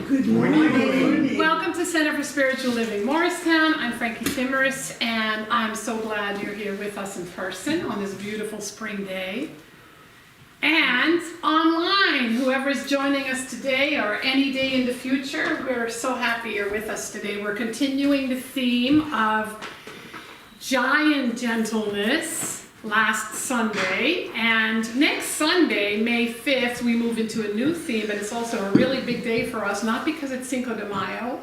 Good morning. Welcome to Center for Spiritual Living Morristown. I'm Frankie Timmerus, and I'm so glad you're here with us in person on this beautiful spring day. And online, whoever's joining us today or any day in the future, we're so happy you're with us today. We're continuing the theme of giant gentleness last Sunday, and next Sunday, May 5th, we move into a new theme, and it's also a really big day for us, not because it's Cinco de Mayo,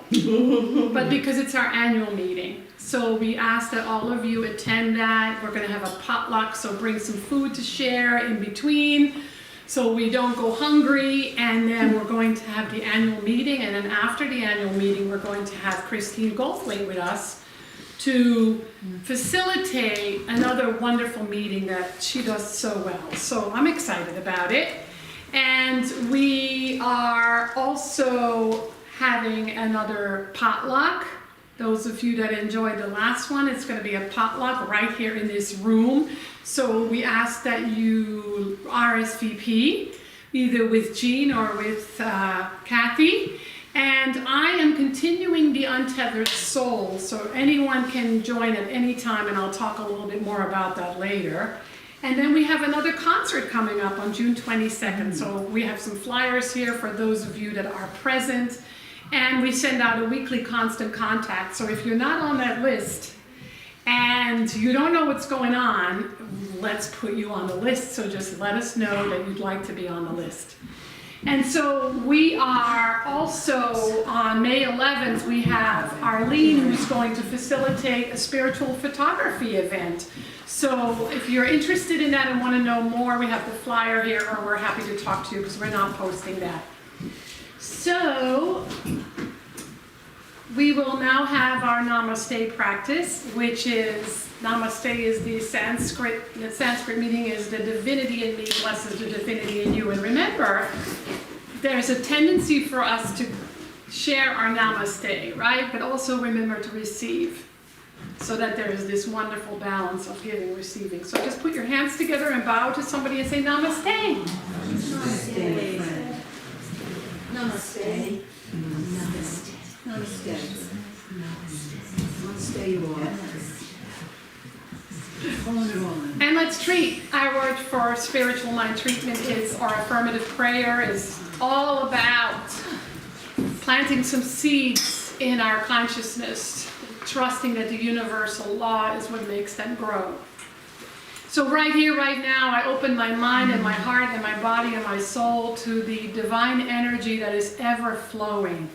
but because it's our annual meeting. So we ask that all of you attend that. We're going to have a potluck, so bring some food to share in between so we don't go hungry, and then we're going to have the annual meeting, and then after the annual meeting, we're going to have Christine Goldthwait with us to facilitate another wonderful meeting that she does so well. So I'm excited about it. And we are also having another potluck. Those of you that enjoyed the last one, it's going to be a potluck right here in this room. So we ask that you RSVP, either with Jean or with Kathy. And I am continuing the Untethered Soul, so anyone can join at any time, and I'll talk a little bit more about that later. And then we have another concert coming up on June 22nd, so we have some flyers here for those of you that are present, and we send out a weekly constant contact. So if you're not on that list and you don't know what's going on, let's put you on the list, so just let us know that you'd like to be on the list. And so we are also, on May 11th, we have Arlene, who's going to facilitate a spiritual photography event. So if you're interested in that and want to know more, we have the flyer here, or we're happy to talk to you because we're not posting that. So we will now have our Namaste practice, which is, Namaste is the Sanskrit meaning is the divinity in me blesses the divinity in you. And remember, there's a tendency for us to share our Namaste, right? But also remember to receive, so that there is this wonderful balance of giving and receiving. So just put your hands together and bow to somebody and say Namaste. Namaste. Namaste. Namaste. Namaste. Namaste you all. And let's treat. Our word for spiritual mind treatment is, our affirmative prayer is all about planting some seeds in our consciousness, trusting that the universal law is what makes them grow. So right here, right now, I open my mind and my heart and my body and my soul to the divine energy that is ever flowing.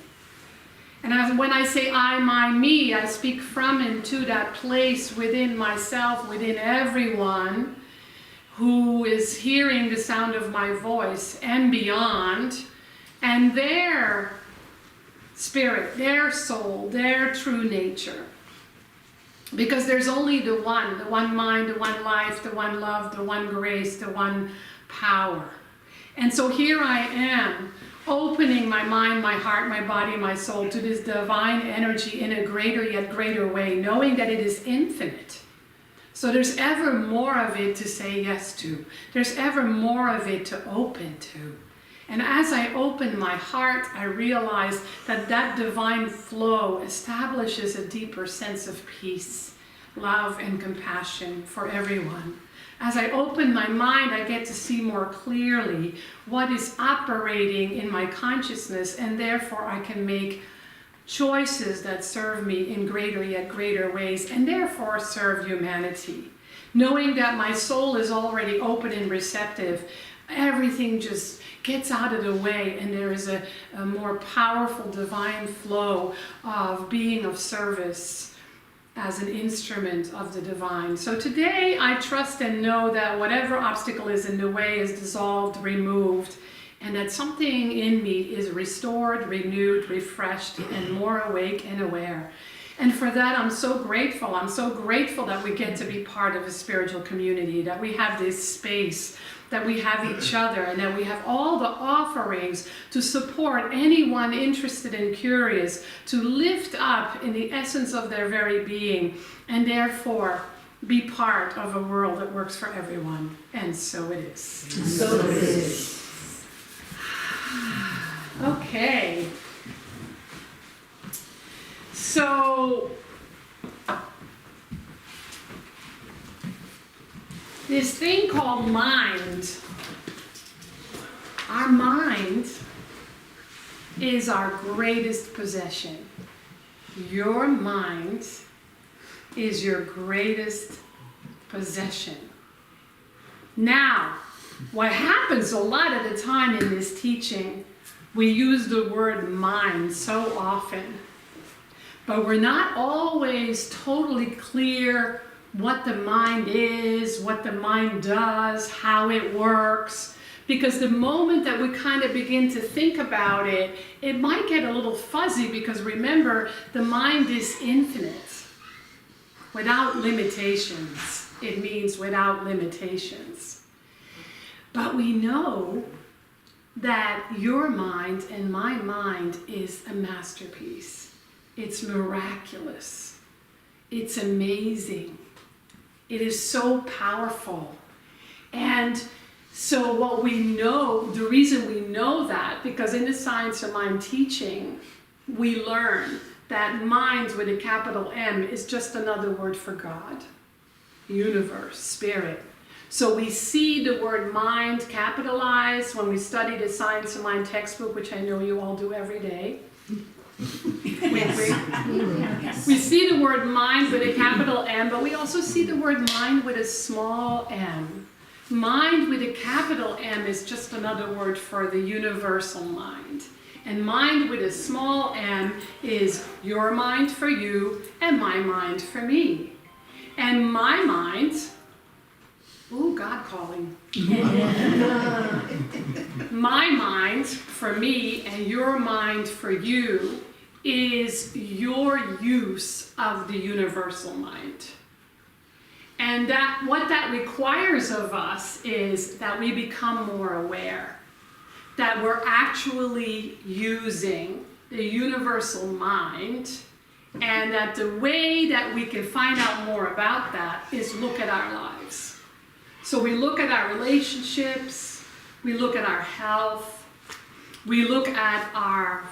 And when I say I, my, me, I speak from and to that place within myself, within everyone who is hearing the sound of my voice and beyond, and their spirit, their soul, their true nature. Because there's only the one mind, the one life, the one love, the one grace, the one power. And so here I am, opening my mind, my heart, my body, my soul to this divine energy in a greater yet greater way, knowing that it is infinite. So there's ever more of it to say yes to. There's ever more of it to open to. And as I open my heart, I realize that that divine flow establishes a deeper sense of peace, love, and compassion for everyone. As I open my mind, I get to see more clearly what is operating in my consciousness, and therefore I can make choices that serve me in greater yet greater ways, and therefore serve humanity. Knowing that my soul is already open and receptive, everything just gets out of the way, and there is a more powerful divine flow of being of service as an instrument of the divine. So today I trust and know that whatever obstacle is in the way is dissolved, removed, and that something in me is restored, renewed, refreshed, and more awake and aware. And for that, I'm so grateful. I'm so grateful that we get to be part of a spiritual community, that we have this space, that we have each other, and that we have all the offerings to support anyone interested and curious, to lift up in the essence of their very being, and therefore be part of a world that works for everyone. And so it is. So it is. Okay. So, this thing called mind, our mind is our greatest possession. Your mind is your greatest possession. Now, what happens a lot of the time in this teaching, we use the word mind so often, but we're not always totally clear what the mind is, what the mind does, how it works. Because the moment that we kind of begin to think about it, it might get a little fuzzy, because remember, the mind is infinite, without limitations. It means without limitations. But we know that your mind and my mind is a masterpiece. It's miraculous. It's amazing. It is so powerful. And so what we know, the reason we know that, because in the Science of Mind teaching, we learn that mind with a capital M is just another word for God, universe, spirit. So we see the word mind capitalized when we study the Science of Mind textbook, which I know you all do every day. We see the word mind with a capital M, but we also see the word mind with a small m. Mind with a capital M is just another word for the universal mind. And mind with a small m is your mind for you and my mind for me. And my mind, ooh, God calling. My mind for me and your mind for you is your use of the universal mind. And that what that requires of us is that we become more aware, that we're actually using the universal mind, and that the way that we can find out more about that is look at our lives. So we look at our relationships, we look at our health, we look at our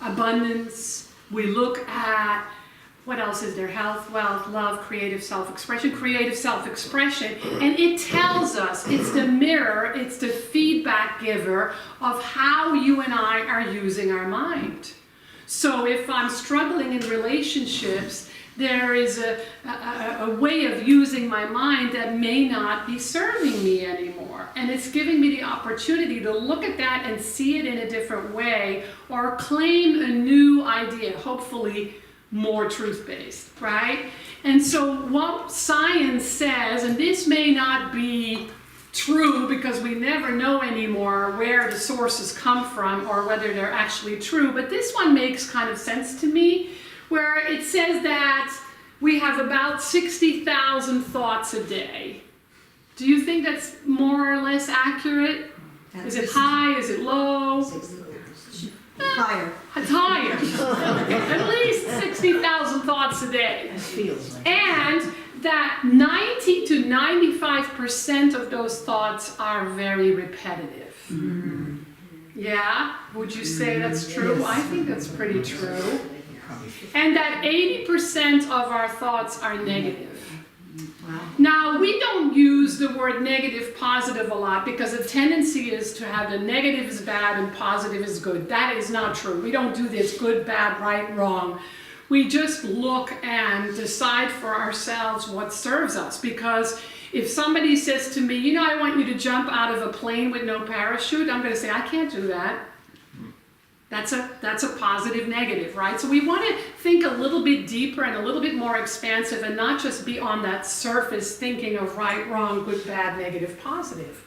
abundance, we look at, what else is there? Health, wealth, love, creative self-expression, and it tells us, it's the mirror, it's the feedback giver of how you and I are using our mind. So if I'm struggling in relationships, there is a way of using my mind that may not be serving me anymore. And it's giving me the opportunity to look at that and see it in a different way, or claim a new idea, hopefully more truth-based, right? And so what science says, and this may not be true because we never know anymore where the sources come from or whether they're actually true, but this one makes kind of sense to me, where it says that we have about 60,000 thoughts a day. Do you think that's more or less accurate? Is it high? Is it low? Higher. It's higher. At least 60,000 thoughts a day. It feels like. And that 90 to 95% of those thoughts are very repetitive. Mm-hmm. Yeah? Would you say that's true? Yes. I think that's pretty true. And that 80% of our thoughts are negative. Wow. Now, we don't use the word negative, positive a lot because the tendency is to have the negative is bad and positive is good. That is not true. We don't do this good, bad, right, wrong. We just look and decide for ourselves what serves us, because if somebody says to me, you know, I want you to jump out of a plane with no parachute, I'm going to say, I can't do that. That's a positive negative, right? So we want to think a little bit deeper and a little bit more expansive and not just be on that surface thinking of right, wrong, good, bad, negative, positive.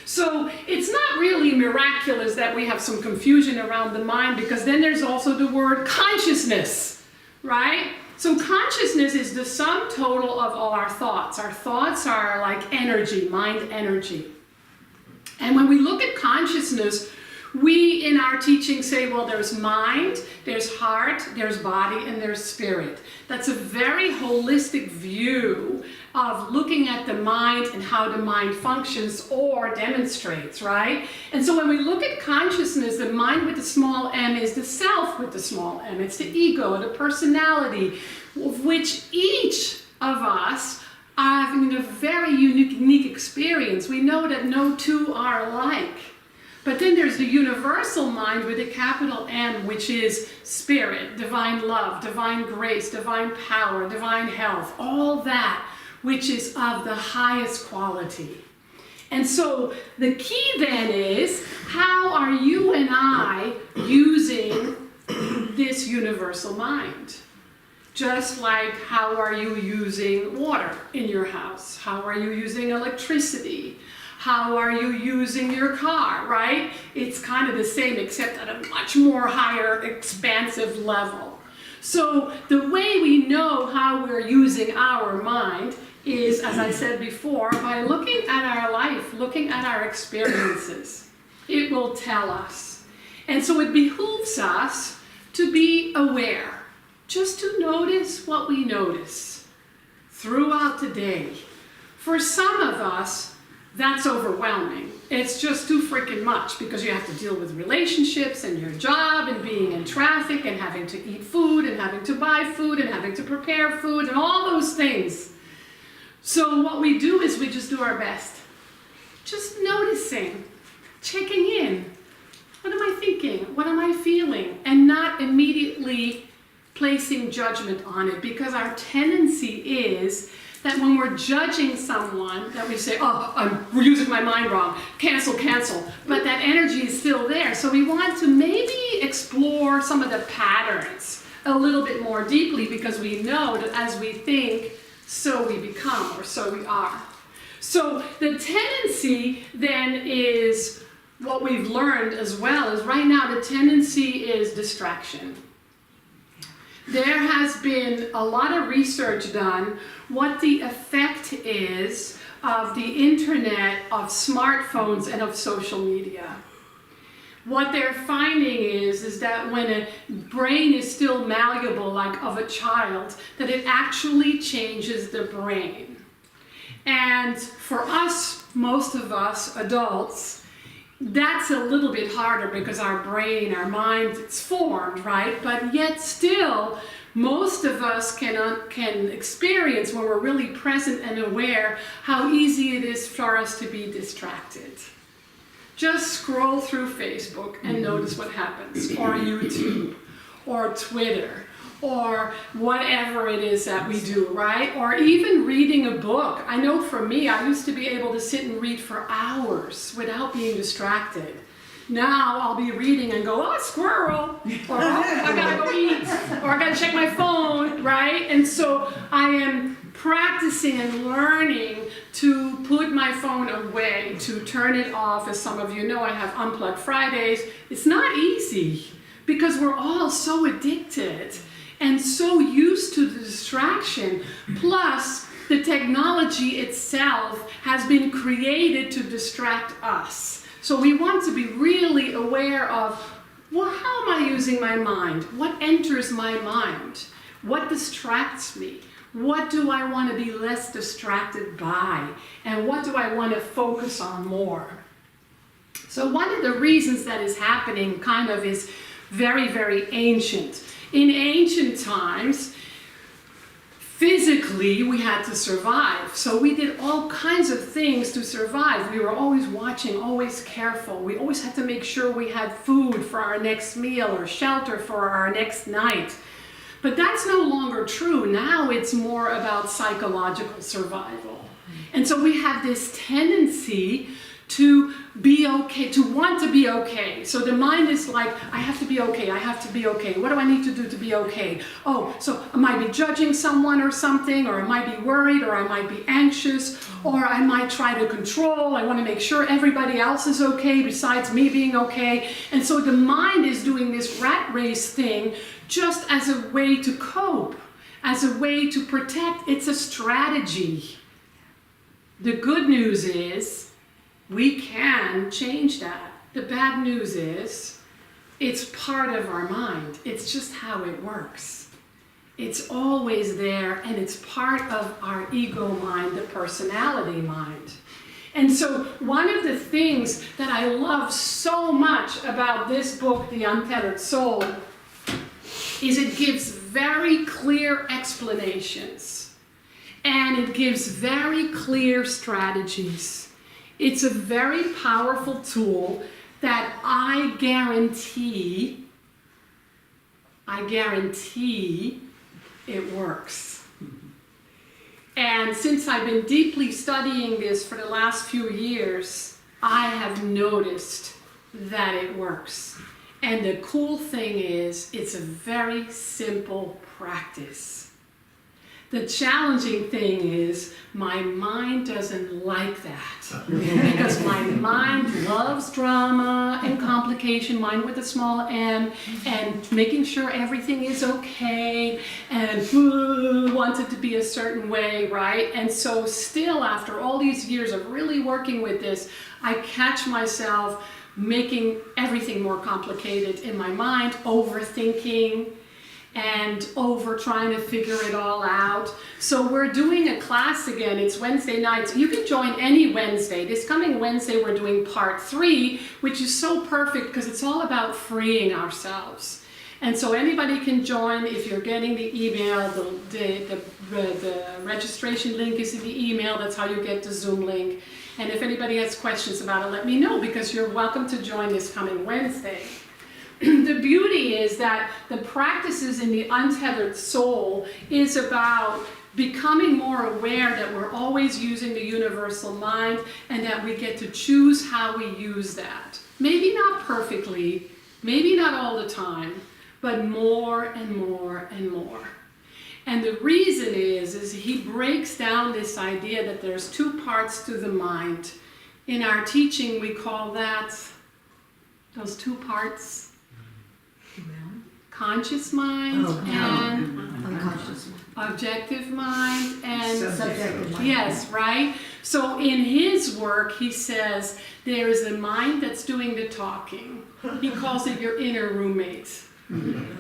So it's not really miraculous that we have some confusion around the mind, because then there's also the word consciousness, right? So consciousness is the sum total of all our thoughts. Our thoughts are like energy, mind energy. And when we look at consciousness, we in our teaching say, well, there's mind, there's heart, there's body, and there's spirit. That's a very holistic view of looking at the mind and how the mind functions or demonstrates, right? And so when we look at consciousness, the mind with the small m is the self with the small m. It's the ego, the personality, of which each of us are having a very unique experience. We know that no two are alike. But then there's the universal mind with a capital M, which is spirit, divine love, divine grace, divine power, divine health, all that which is of the highest quality. And so the key then is, how are you and I using this universal mind? Just like, how are you using water in your house? How are you using electricity? How are you using your car, right? It's kind of the same, except at a much more higher, expansive level. So the way we know how we're using our mind is, as I said before, by looking at our life, looking at our experiences. It will tell us. And so it behooves us to be aware, just to notice what we notice throughout the day. For some of us, that's overwhelming. It's just too freaking much, because you have to deal with relationships and your job and being in traffic and having to eat food and having to buy food and having to prepare food and all those things. So what we do is we just do our best. Just noticing, checking in. What am I thinking? What am I feeling? And not immediately placing judgment on it, because our tendency is that when we're judging someone, that we say, oh, we're using my mind wrong, cancel, cancel. But that energy is still there. So we want to maybe explore some of the patterns a little bit more deeply, because we know that as we think, so we become, or so we are. So the tendency then is, what we've learned as well, is right now the tendency is distraction. There has been a lot of research done what the effect is of the internet, of smartphones, and of social media. What they're finding is that when a brain is still malleable, like of a child, that it actually changes the brain. And for us, most of us adults, that's a little bit harder, because our brain, our mind, it's formed, right? But yet still, most of us can experience, when we're really present and aware, how easy it is for us to be distracted. Just scroll through Facebook and notice what happens, or YouTube, or Twitter, or whatever it is that we do, right? Or even reading a book. I know for me, I used to be able to sit and read for hours without being distracted. Now I'll be reading and go, oh, squirrel, or oh, I gotta go eat, or I gotta check my phone, right? And so I am practicing and learning to put my phone away, to turn it off. As some of you know, I have Unplugged Fridays. It's not easy, because we're all so addicted and so used to the distraction. Plus, the technology itself has been created to distract us. So we want to be really aware of, well, how am I using my mind? What enters my mind? What distracts me? What do I want to be less distracted by? And what do I want to focus on more? So one of the reasons that is happening kind of is very, very ancient. In ancient times, physically we had to survive. So we did all kinds of things to survive. We were always watching, always careful. We always had to make sure we had food for our next meal or shelter for our next night. But that's no longer true. Now it's more about psychological survival. And so we have this tendency to be okay, to want to be okay. So the mind is like, I have to be okay, I have to be okay. What do I need to do to be okay? Oh, so I might be judging someone or something, or I might be worried, or I might be anxious, or I might try to control. I want to make sure everybody else is okay besides me being okay. And so the mind is doing this rat race thing just as a way to cope, as a way to protect. It's a strategy. The good news is, we can change that. The bad news is, it's part of our mind. It's just how it works. It's always there, and it's part of our ego mind, the personality mind. And so one of the things that I love so much about this book, The Untethered Soul, is it gives very clear explanations, and it gives very clear strategies. It's a very powerful tool that I guarantee it works. And since I've been deeply studying this for the last few years, I have noticed that it works. And the cool thing is, it's a very simple practice. The challenging thing is, my mind doesn't like that. Because my mind loves drama and complication, mind with a small m, and making sure everything is okay, and wants it to be a certain way, right? And so still, after all these years of really working with this, I catch myself making everything more complicated in my mind, overthinking, and over trying to figure it all out. So we're doing a class again. It's Wednesday nights. You can join any Wednesday. This coming Wednesday we're doing part 3, which is so perfect because it's all about freeing ourselves. And so anybody can join if you're getting the email. The registration link is in the email. That's how you get the Zoom link. And if anybody has questions about it, let me know, because you're welcome to join this coming Wednesday. The beauty is that the practices in the Untethered Soul is about becoming more aware that we're always using the universal mind, and that we get to choose how we use that. Maybe not perfectly, maybe not all the time, but more and more and more. And the reason is he breaks down this idea that there's 2 parts to the mind. In our teaching, we call that, those 2 parts, conscious mind and unconscious. Objective mind and Subjective mind. Yes, right? So in his work, he says there is a mind that's doing the talking. He calls it your inner roommate.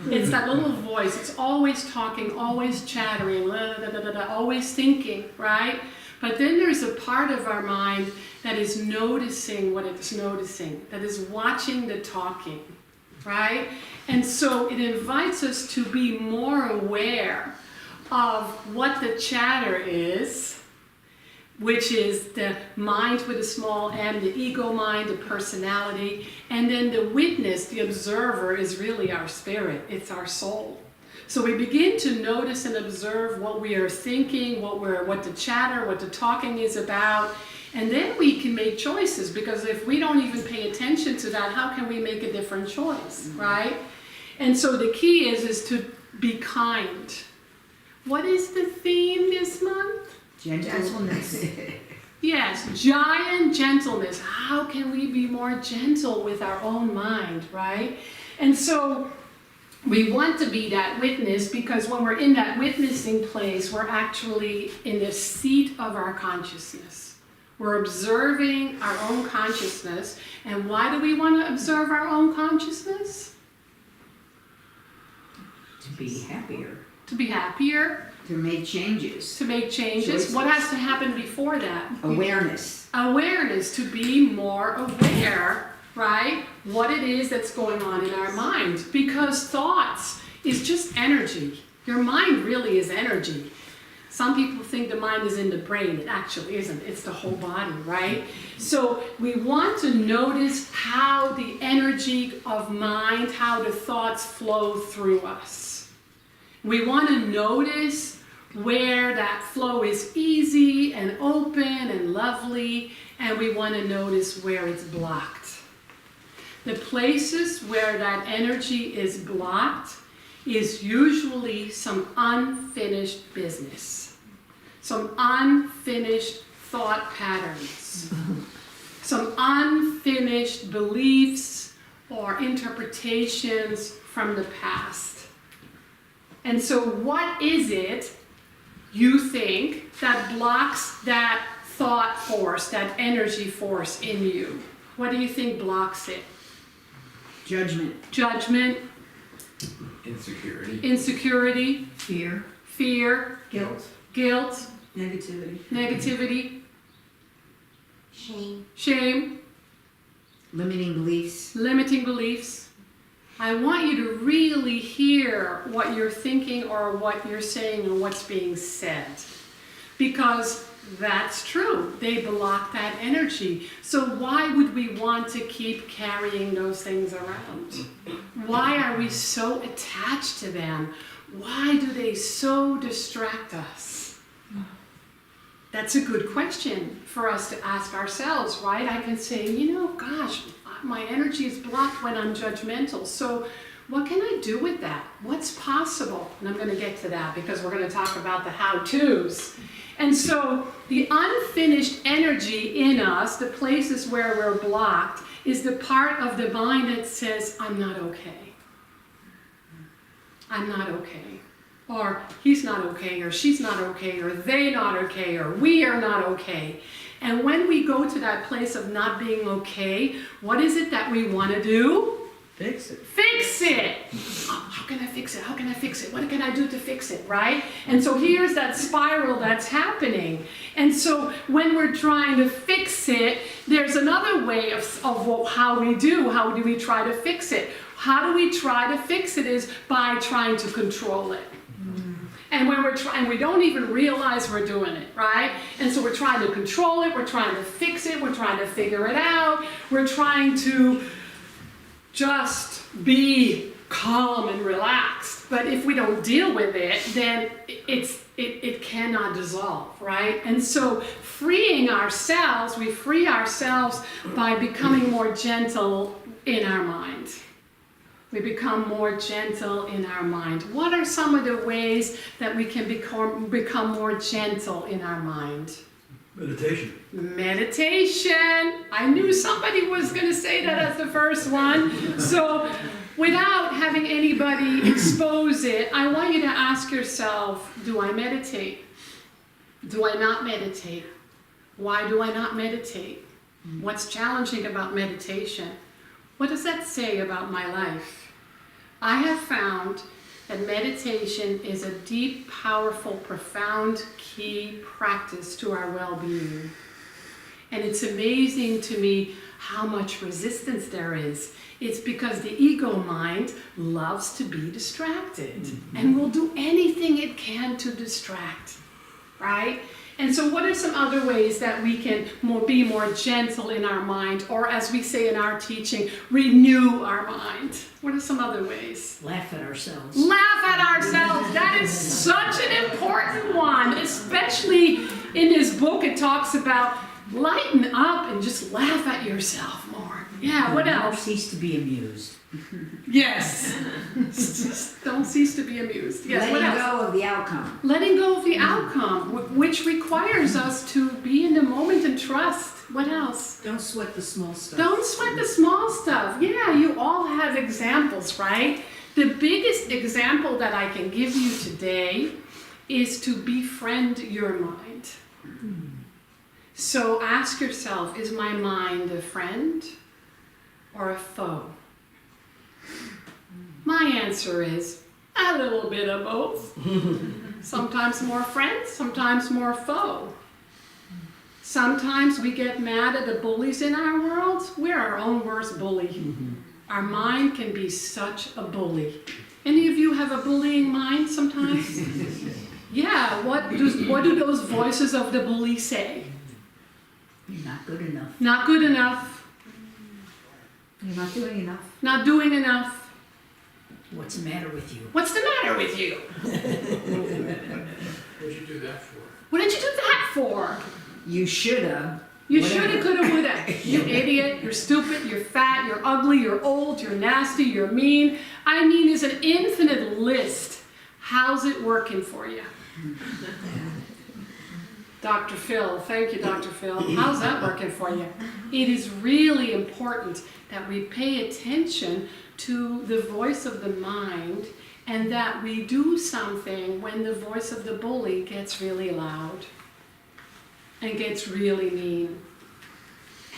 It's that little voice. It's always talking, always chattering, always thinking, right? But then there's a part of our mind that is noticing what it's noticing, that is watching the talking, right? And so it invites us to be more aware of what the chatter is, which is the mind with a small m, the ego mind, the personality, and then the witness, the observer, is really our spirit. It's our soul. So we begin to notice and observe what we are thinking, what the chatter, what the talking is about, and then we can make choices, because if we don't even pay attention to that, how can we make a different choice, right? And so the key is to be kind. What is the theme this month? Gentleness. Yes, giant gentleness. How can we be more gentle with our own mind, right? And so we want to be that witness, because when we're in that witnessing place, we're actually in the seat of our consciousness. We're observing our own consciousness. And why do we want to observe our own consciousness? To be happier. To be happier. To make changes. To make changes. Choices. What has to happen before that? Awareness. Awareness, to be more aware, right? What it is that's going on in our mind. Because thoughts is just energy. Your mind really is energy. Some people think the mind is in the brain. It actually isn't. It's the whole body, right? So we want to notice how the energy of mind, how the thoughts flow through us. We want to notice where that flow is easy and open and lovely, and we want to notice where it's blocked. The places where that energy is blocked is usually some unfinished business, some unfinished thought patterns, some unfinished beliefs or interpretations from the past. And so what is it you think that blocks that thought force, that energy force in you? What do you think blocks it? Judgment. Judgment, Insecurity. insecurity, Fear. fear, Guilt. guilt, Negativity. negativity, Shame. shame, Limiting beliefs. limiting beliefs. I want you to really hear what you're thinking or what you're saying and what's being said. Because that's true. They block that energy. So why would we want to keep carrying those things around? Why are we so attached to them? Why do they so distract us? That's a good question for us to ask ourselves, right? I can say, gosh, my energy is blocked when I'm judgmental. So what can I do with that? What's possible? And I'm going to get to that because we're going to talk about the how-tos. And so the unfinished energy in us, the places where we're blocked, is the part of the mind that says, I'm not okay. I'm not okay. Or he's not okay, or she's not okay, or they not okay, or we are not okay. And when we go to that place of not being okay, what is it that we want to do? Fix it. Fix it! Oh, how can I fix it? How can I fix it? What can I do to fix it, right? And so here's that spiral that's happening. And so when we're trying to fix it, there's another way of how we do. How do we try to fix it? How do we try to fix it is by trying to control it. And when we're trying, we don't even realize we're doing it, right? And so we're trying to control it, we're trying to fix it, we're trying to figure it out, we're trying to just be calm and relaxed. But if we don't deal with it, then it cannot dissolve, right? And so freeing ourselves, we free ourselves by becoming more gentle in our mind. We become more gentle in our mind. What are some of the ways that we can become more gentle in our mind? Meditation. Meditation. I knew somebody was going to say that as the first one. So without having anybody expose it, I want you to ask yourself, do I meditate? Do I not meditate? Why do I not meditate? What's challenging about meditation? What does that say about my life? I have found that meditation is a deep, powerful, profound, key practice to our well-being. And it's amazing to me how much resistance there is. It's because the ego mind loves to be distracted and will do anything it can to distract, right? And so what are some other ways that we can be more gentle in our mind, or as we say in our teaching, renew our mind? What are some other ways? Laugh at ourselves. Laugh at ourselves. That is such an important one, especially in this book. It talks about lighten up and just laugh at yourself more. Yeah, what Never else? cease to be amused. Yes. Don't cease to be amused. Yes, what Letting else? go of the outcome. Letting go of the outcome, which requires us to be in the moment and trust. What else? Don't sweat the small stuff. Don't sweat the small stuff. Yeah, you all have examples, right? The biggest example that I can give you today is to befriend your mind. So ask yourself, is my mind a friend or a foe? My answer is a little bit of both. Sometimes more friend, sometimes more foe. Sometimes we get mad at the bullies in our world. We're our own worst bully. Our mind can be such a bully. Any of you have a bullying mind sometimes? Yeah, what do those voices of the bully say? You're not good enough. Not good enough, You're not doing enough. not doing enough. What's the matter with you? What's the matter with you? What'd you do that for? What did you do that for? You shoulda. You Whatever. shoulda, coulda, woulda. You idiot, you're stupid, you're fat, you're ugly, you're old, you're nasty, you're mean. I mean, there's an infinite list. How's it working for you? Dr. Phil, thank you, Dr. Phil. How's that working for you? It is really important that we pay attention to the voice of the mind and that we do something when the voice of the bully gets really loud and gets really mean.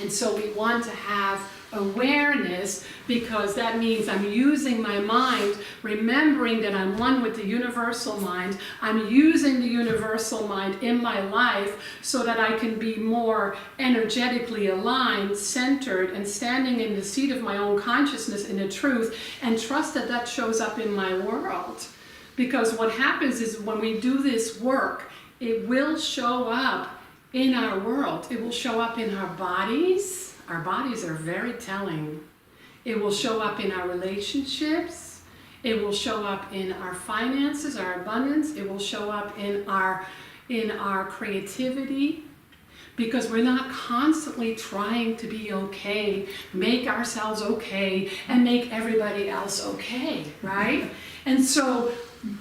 And so we want to have awareness because that means I'm using my mind, remembering that I'm one with the universal mind. I'm using the universal mind in my life so that I can be more energetically aligned, centered, and standing in the seat of my own consciousness in the truth, and trust that that shows up in my world. Because what happens is when we do this work, it will show up in our world. It will show up in our bodies. Our bodies are very telling. It will show up in our relationships. It will show up in our finances, our abundance. It will show up in our creativity. Because we're not constantly trying to be okay, make ourselves okay, and make everybody else okay, right? And so,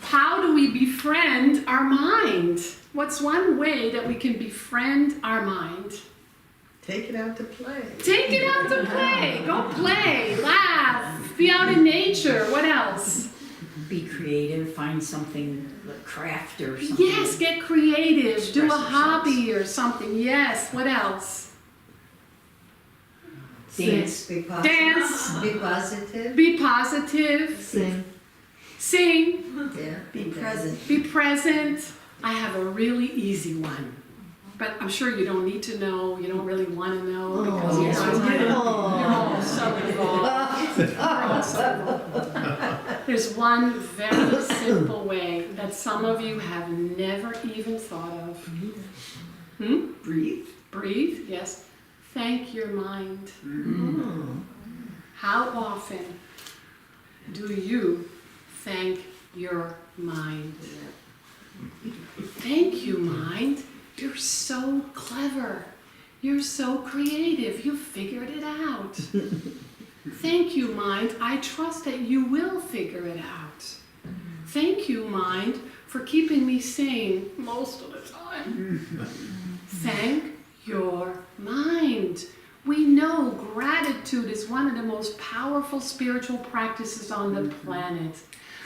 how do we befriend our mind? What's one way that we can befriend our mind? Take it out to play. Take it out to play. Go play, laugh, be out in nature. What else? Be creative, find something, like craft or something. Yes, get creative. Do a Express hobby or something. Yes, what else? Dance. Be positive. Dance. Be positive. Be positive. Sing. Sing. Yeah. Be present. Be present. I have a really easy one. But I'm sure you don't need to know, you don't really want to know because Oh, you're yes, so we do. You're all so involved. You're all so involved. There's one very simple way that some of you have never even thought of. Breathe. Breathe, yes. Thank your mind. How often do you thank your mind? Thank you, mind. You're so clever. You're so creative. You figured it out. Thank you, mind. I trust that you will figure it out. Thank you, mind, for keeping me sane most of the time. Thank your mind. We know gratitude is one of the most powerful spiritual practices on the planet.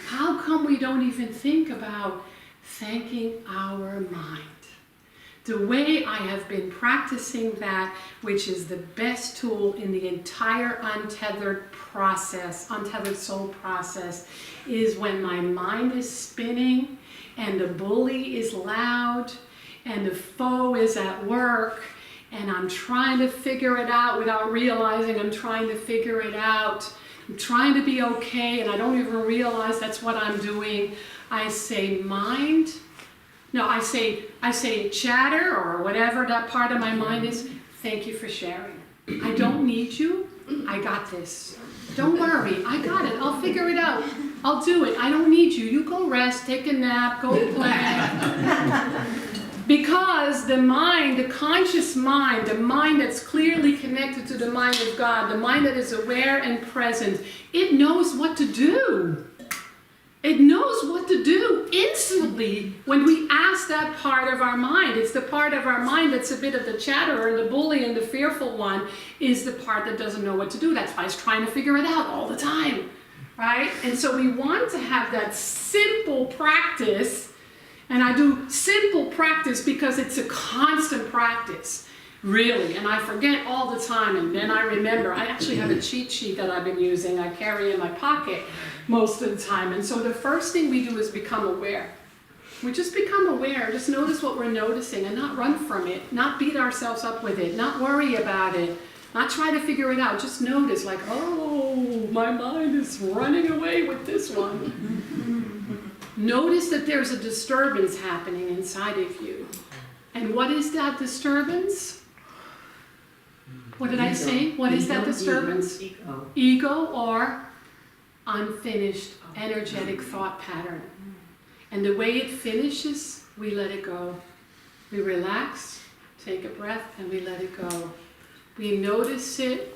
How come we don't even think about thanking our mind? The way I have been practicing that, which is the best tool in the entire untethered process, untethered soul process, is when my mind is spinning and the bully is loud and the foe is at work and I'm trying to figure it out without realizing I'm trying to figure it out. I'm trying to be okay and I don't even realize that's what I'm doing. I say mind. No, I say chatter or whatever that part of my mind is. Thank you for sharing. I don't need you. I got this. Don't worry. I got it. I'll figure it out. I'll do it. I don't need you. You go rest, take a nap, go play. Because the mind, the conscious mind, the mind that's clearly connected to the mind of God, the mind that is aware and present, it knows what to do. It knows what to do instantly when we ask that part of our mind. It's the part of our mind that's a bit of the chatterer, the bully, and the fearful one is the part that doesn't know what to do. That's why it's trying to figure it out all the time, right? And so we want to have that simple practice, and I do simple practice because it's a constant practice, really. And I forget all the time, and then I remember. I actually have a cheat sheet that I've been using. I carry in my pocket most of the time. And so the first thing we do is become aware. We just become aware, just notice what we're noticing and not run from it, not beat ourselves up with it, not worry about it, not try to figure it out. Just notice like, oh, my mind is running away with this one. notice that there's a disturbance happening inside of you. And what is that disturbance? What did I say? What is that disturbance? Ego. Ego or unfinished energetic thought pattern. And the way it finishes, we let it go. We relax, take a breath, and we let it go. We notice it.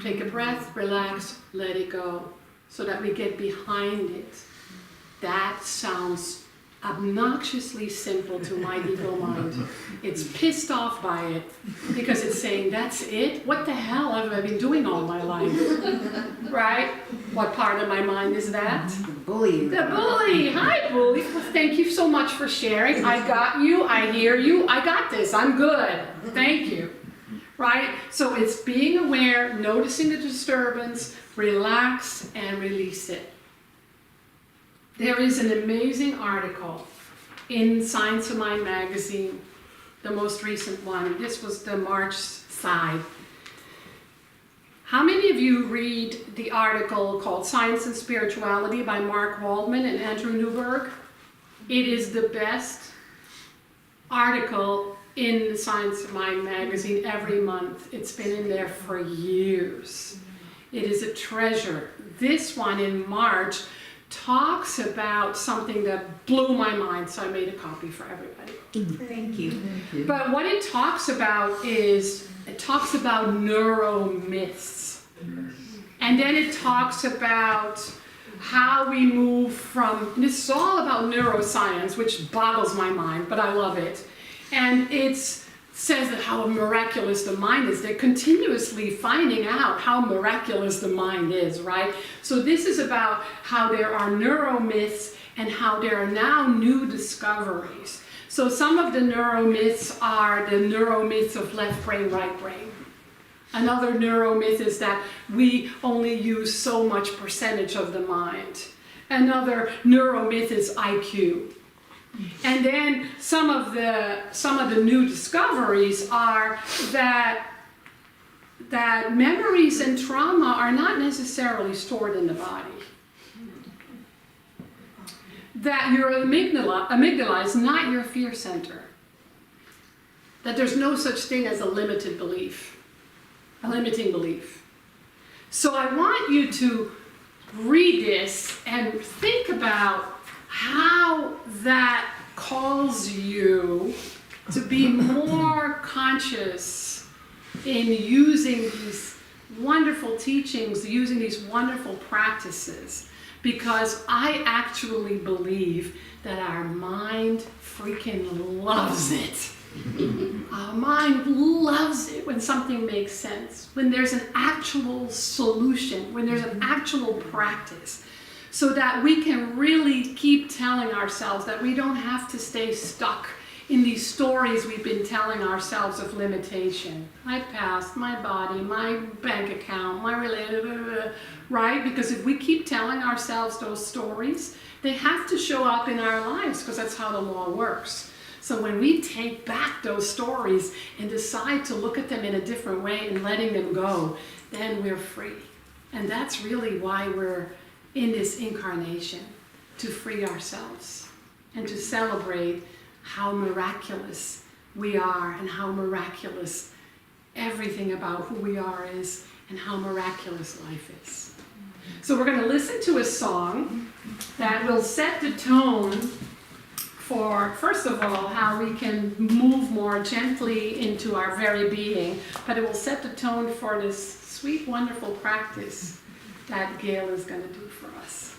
Take a breath, relax, let it go. So that we get behind it. That sounds obnoxiously simple to my ego mind. It's pissed off by it because it's saying, that's it? What the hell have I been doing all my life? Right? What part of my mind is that? Bully. The bully. Hi, bully. Well, thank you so much for sharing. I got you. I hear you. I got this. I'm good. Thank you. Right? So it's being aware, noticing the disturbance, relax, and release it. There is an amazing article in Science of Mind magazine, the most recent one. This was the March side. How many of you read the article called Science and Spirituality by Mark Waldman and Andrew Newberg? It is the best article in the Science of Mind magazine every month. It's been in there for years. It is a treasure. This one in March talks about something that blew my mind, so I made a copy for everybody. Thank you. But what it talks about is, it talks about neuromyths. And then it talks about how we move from, and this is all about neuroscience, which boggles my mind, but I love it. And it says that how miraculous the mind is. They're continuously finding out how miraculous the mind is, right? So this is about how there are neuromyths and how there are now new discoveries. So some of the neuromyths are the neuromyths of left brain, right brain. Another neuromyth is that we only use so much percentage of the mind. Another neuromyth is IQ. And then some of the new discoveries are that memories and trauma are not necessarily stored in the body. That your amygdala is not your fear center. That there's no such thing as a limiting belief. So I want you to read this and think about how that calls you to be more conscious in using these wonderful teachings, using these wonderful practices, because I actually believe that our mind freaking loves it. Our mind loves it when something makes sense, when there's an actual solution, when there's an actual practice. So that we can really keep telling ourselves that we don't have to stay stuck in these stories we've been telling ourselves of limitation. My past, my body, my bank account, my related, right? Because if we keep telling ourselves those stories, they have to show up in our lives because that's how the law works. So when we take back those stories and decide to look at them in a different way and letting them go, then we're free. And that's really why we're in this incarnation, to free ourselves and to celebrate how miraculous we are and how miraculous everything about who we are is and how miraculous life is. So we're going to listen to a song that will set the tone for, first of all, how we can move more gently into our very being, but it will set the tone for this sweet, wonderful practice that Gail is going to do for us.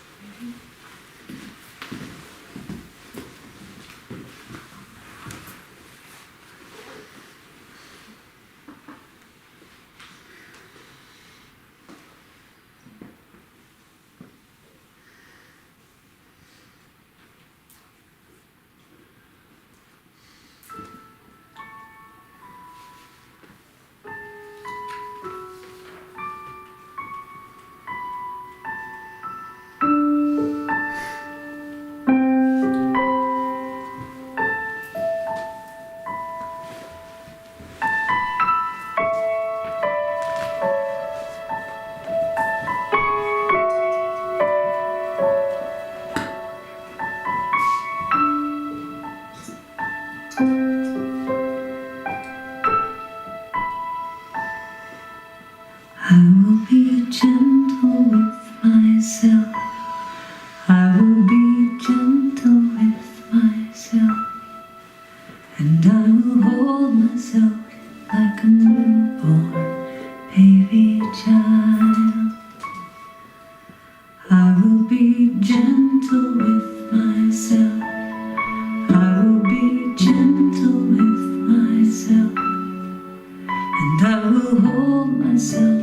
myself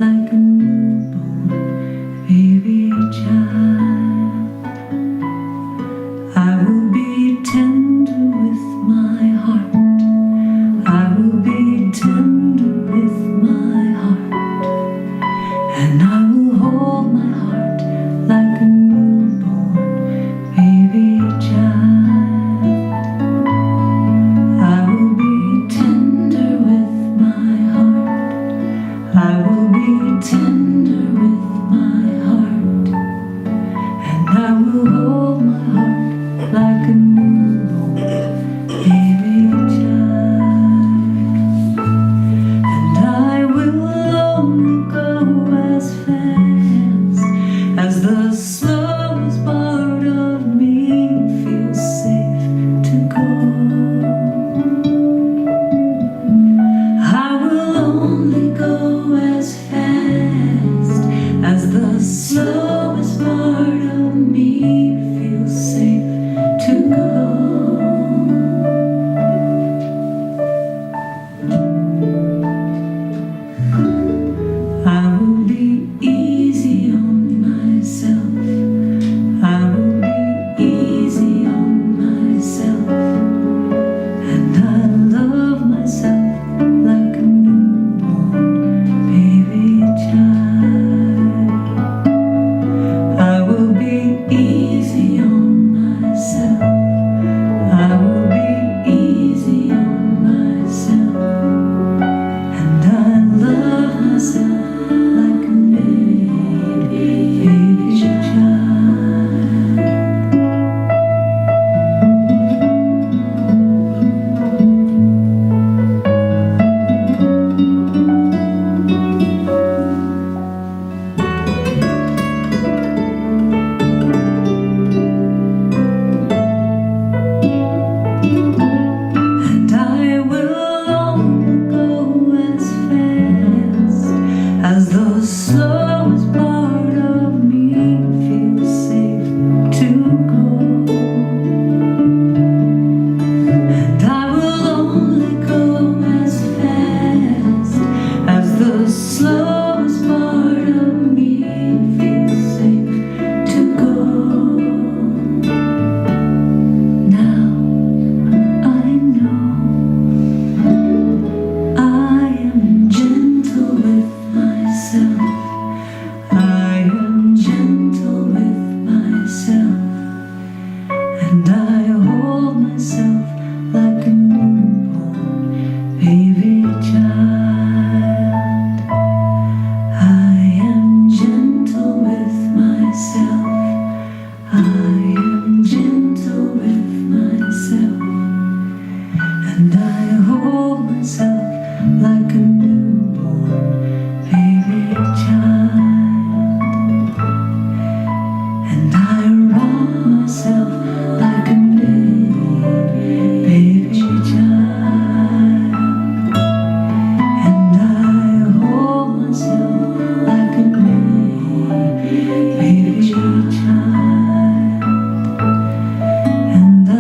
like a newborn baby child. I will be tender with my heart. I will be tender with my heart. And I will hold my heart like a newborn baby child. I will be tender with my heart. I will be tender with my heart. And I will hold my heart like a newborn baby child. And I will only go as fast as the slowest part of me feels safe to go. I will only go as fast as the slowest part of me feels safe to go. I will be easy on myself. I will be easy on myself. And I love myself like a newborn baby child. I will be easy on myself. I will be easy on myself. And I love myself like a baby child. And I will only go as fast as the slowest part of me feels safe to go. And I will only go as fast as the slowest part of me feels safe to go. Now I know I am gentle with myself. I am gentle with myself. And I hold myself like a newborn baby child. I am gentle with myself. I am gentle with myself. And I hold myself like a newborn baby child. And I rock myself like a baby child. And I hold myself like a baby child. And I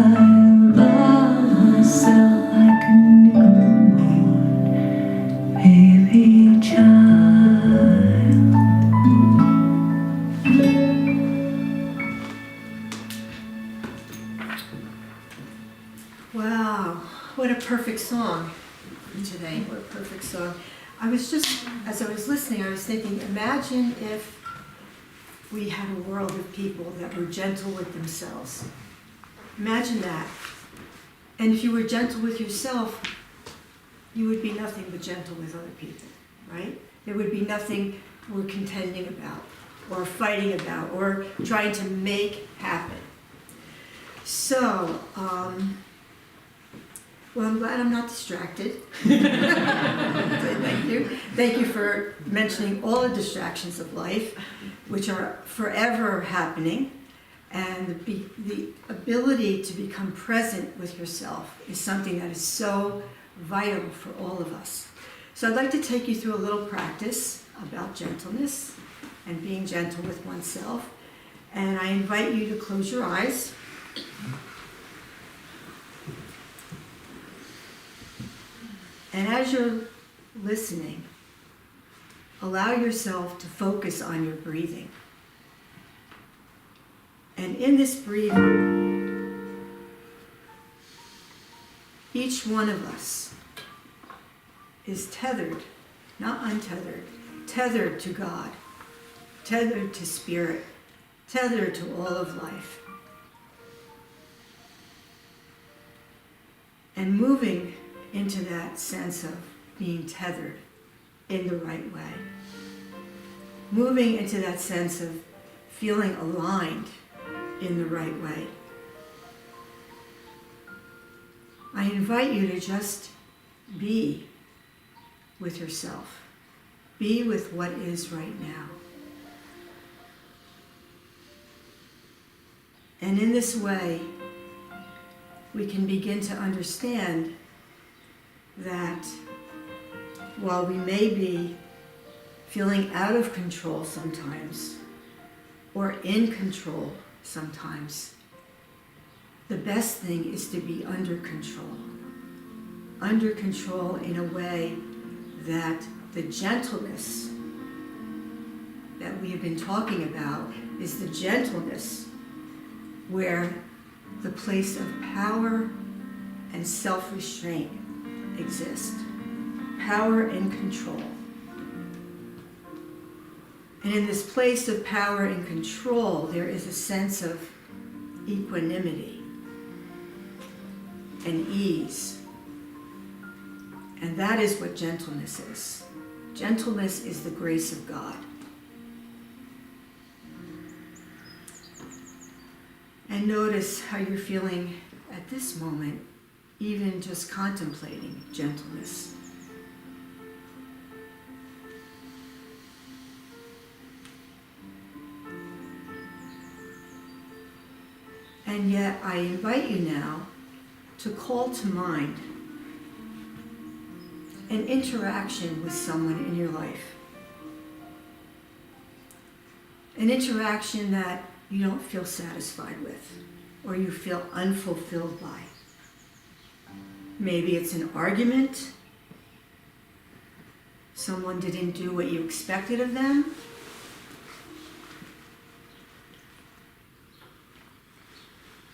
love myself like a newborn baby child. Wow, what a perfect song today. What a perfect song. I was just, as I was listening, I was thinking, imagine if we had a world of people that were gentle with themselves. Imagine that. And if you were gentle with yourself, you would be nothing but gentle with other people, right? There would be nothing we're contending about, or fighting about, or trying to make happen. So, well, I'm glad I'm not distracted. Thank you. Thank you for mentioning all the distractions of life, which are forever happening. And the ability to become present with yourself is something that is so vital for all of us. So I'd like to take you through a little practice about gentleness and being gentle with oneself. And I invite you to close your eyes. And as you're listening, allow yourself to focus on your breathing. And in this breathing, each one of us is tethered, not untethered, tethered to God, tethered to Spirit, tethered to all of life. And moving into that sense of being tethered in the right way. Moving into that sense of feeling aligned in the right way. I invite you to just be with yourself. Be with what is right now. And in this way, we can begin to understand that while we may be feeling out of control sometimes, or in control sometimes, the best thing is to be under control. Under control in a way that the gentleness that we have been talking about is the gentleness where the place of power and self-restraint exist. Power and control. And in this place of power and control, there is a sense of equanimity and ease. And that is what gentleness is. Gentleness is the grace of God. And notice how you're feeling at this moment, even just contemplating gentleness. And yet I invite you now to call to mind an interaction with someone in your life. An interaction that you don't feel satisfied with, or you feel unfulfilled by. Maybe it's an argument. Someone didn't do what you expected of them.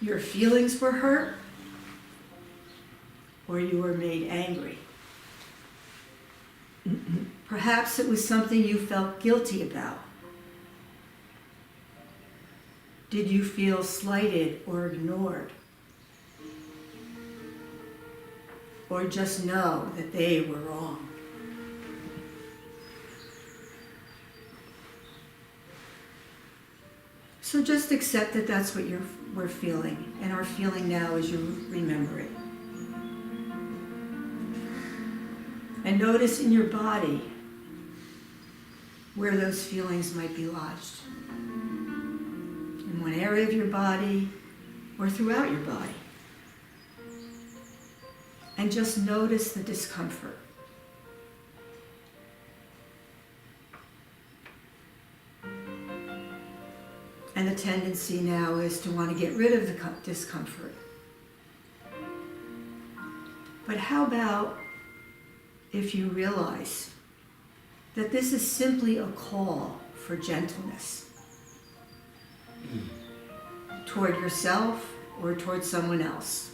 Your feelings were hurt, or you were made angry. Perhaps it was something you felt guilty about. Did you feel slighted or ignored? Or just know that they were wrong? So just accept that that's what we're feeling, and are feeling now as you remember it. And notice in your body where those feelings might be lodged. In one area of your body or throughout your body. And just notice the discomfort. And the tendency now is to want to get rid of the discomfort. But how about if you realize that this is simply a call for gentleness toward yourself or toward someone else?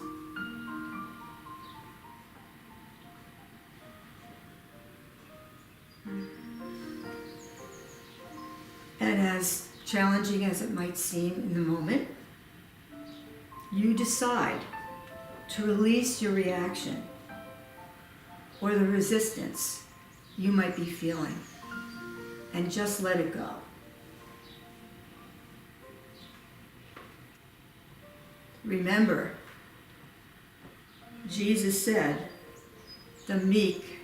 And as challenging as it might seem in the moment, you decide to release your reaction or the resistance you might be feeling and just let it go. Remember, Jesus said, "The meek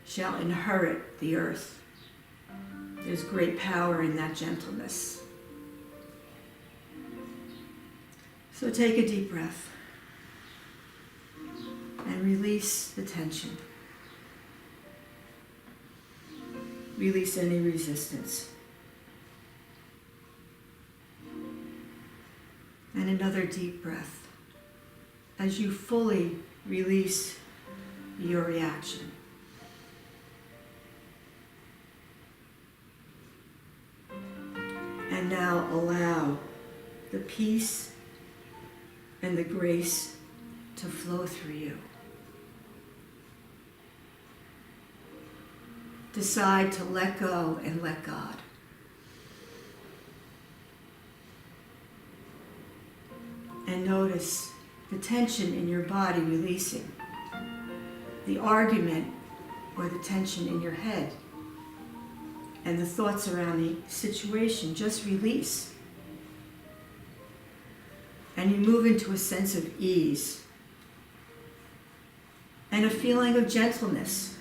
shall inherit the earth." There's great power in that gentleness. So take a deep breath and release the tension. Release any resistance. And another deep breath as you fully release your reaction. peace and the grace to flow through you. Decide to let go and let God. And notice the tension in your body releasing, the argument or the tension in your head, and the thoughts around the situation just release. And you move into a sense of ease and a feeling of gentleness.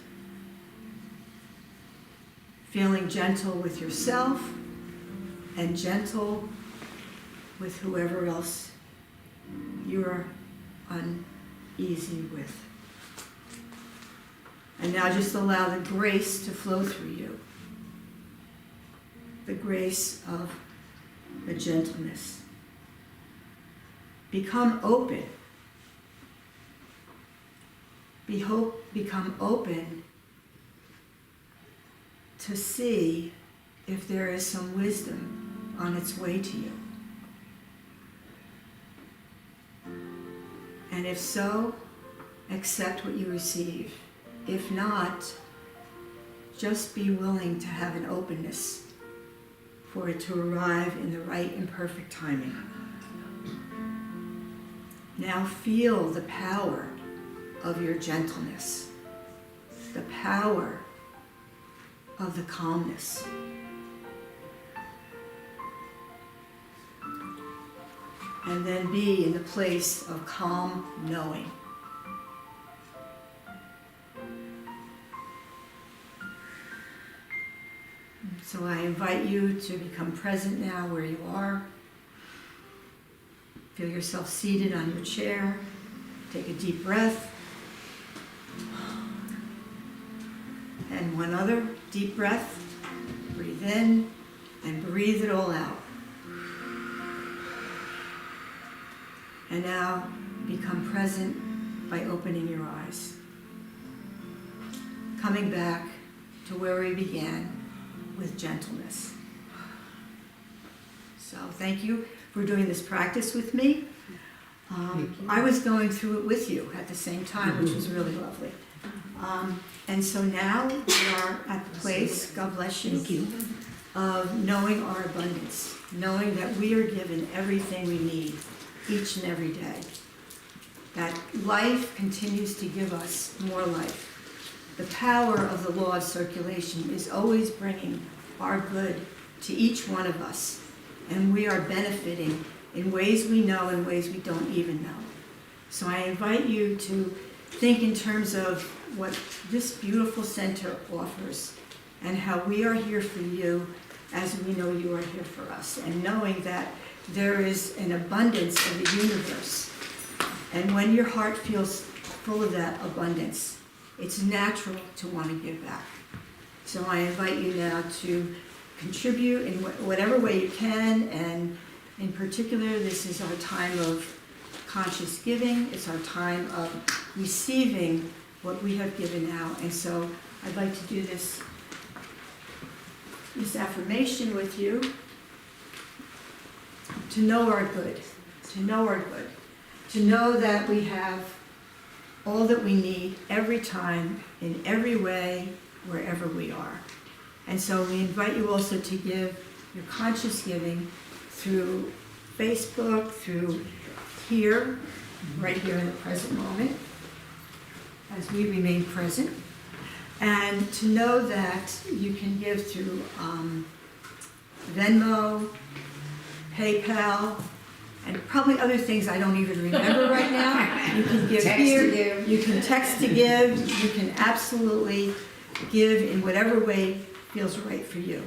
Feeling gentle with yourself and gentle with whoever else you're uneasy with. And now just allow the grace to flow through you. The grace of the gentleness. Become open. Become open to see if there is some wisdom on its way to you. And if so, accept what you receive. If not, just be willing to have an openness for it to arrive in the right and perfect timing. Now feel the power of your gentleness, the power of the calmness. And then be in the place of calm knowing. So I invite you to become present now where you are. Feel yourself seated on your chair. Take a deep breath. And one other deep breath. Breathe in and breathe it all out. And now become present by opening your eyes. Coming back to where we began with gentleness. So thank you for doing this practice with me. I was going through it with you at the same time, which was really lovely. And so now we are at the place, God bless you, of knowing our abundance, knowing that we are given everything we need each and every day. That life continues to give us more life. The power of the law of circulation is always bringing our good to each one of us. And we are benefiting in ways we know and ways we don't even know. So I invite you to think in terms of what this beautiful center offers and how we are here for you as we know you are here for us. And knowing that there is an abundance in the universe. And when your heart feels full of that abundance, it's natural to want to give back. So I invite you now to contribute in whatever way you can, and in particular, this is our time of conscious giving. It's our time of receiving what we have given out. And so I'd like to do this affirmation with you. To know our good, to know our good, to know that we have all that we need every time, in every way, wherever we are. And so we invite you also to give your conscious giving through Facebook, through here, right here in the present moment, as we remain present. And to know that you can give through Venmo, PayPal, and probably other things I don't even remember right now. You can give Text here, to give. you can text to give, you can absolutely give in whatever way feels right for you.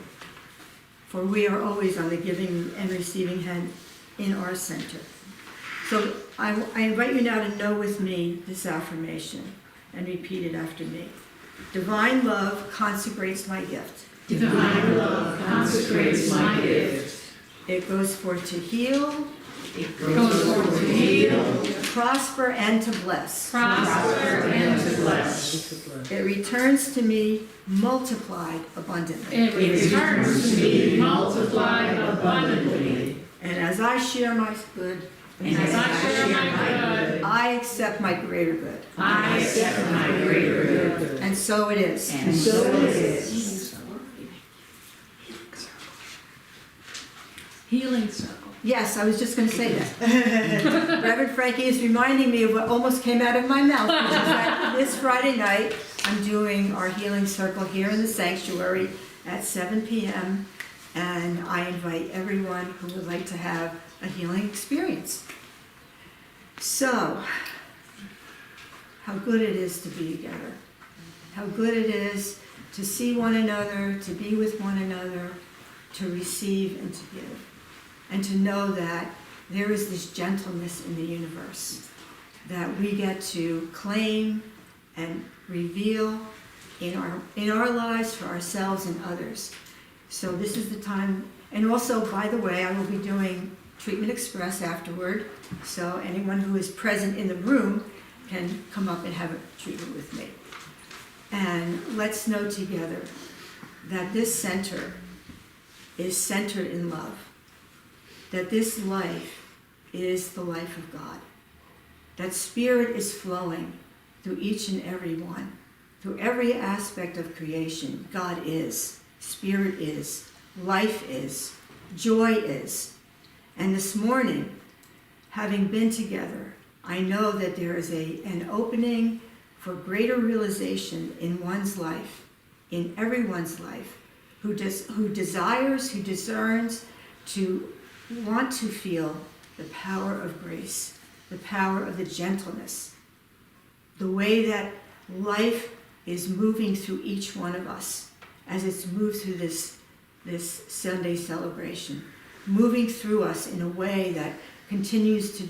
For we are always on the giving and receiving hand in our center. So I invite you now to know with me this affirmation and repeat it after me. Divine love consecrates my gift. Divine love consecrates my gift. It goes forth to heal, It goes forth to heal, prosper, and to bless. prosper, and to bless. It returns to me multiplied abundantly. It returns to me multiplied abundantly. And as I share my good, And as I share my good, I accept my greater good. I accept my greater good. And so it is. And so it is. Healing circle. Yes, I was just going to say that. Reverend Frankie is reminding me of what almost came out of my mouth, which is that this Friday night, I'm doing our healing circle here in the sanctuary at 7 p.m. And I invite everyone who would like to have a healing experience. So, how good it is to be together. How good it is to see one another, to be with one another, to receive and to give. And to know that there is this gentleness in the universe that we get to claim and reveal in our lives for ourselves and others. So this is the time, and also, by the way, I will be doing Treatment Express afterward, so anyone who is present in the room can come up and have a treatment with me. And let's know together that this center is centered in love, that this life is the life of God, that Spirit is flowing through each and every one, through every aspect of creation. God is, Spirit is, life is, joy is. And this morning, having been together, I know that there is an opening for greater realization in one's life, in everyone's life, who desires, who discerns to want to feel the power of grace, the power of the gentleness, the way that life is moving through each one of us as it's moved through this Sunday celebration, moving through us in a way that continues to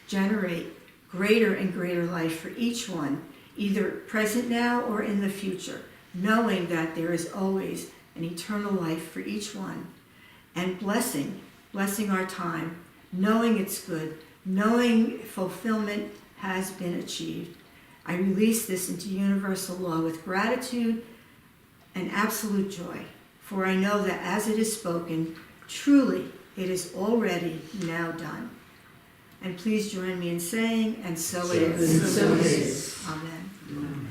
generate greater and greater life for each one, either present now or in the future, knowing that there is always an eternal life for each one, and blessing our time, knowing it's good, knowing fulfillment has been achieved. I release this into universal law with gratitude and absolute joy, for I know that as it is spoken, truly it is already now done. And please join me in saying, and so it is. So it is. Amen.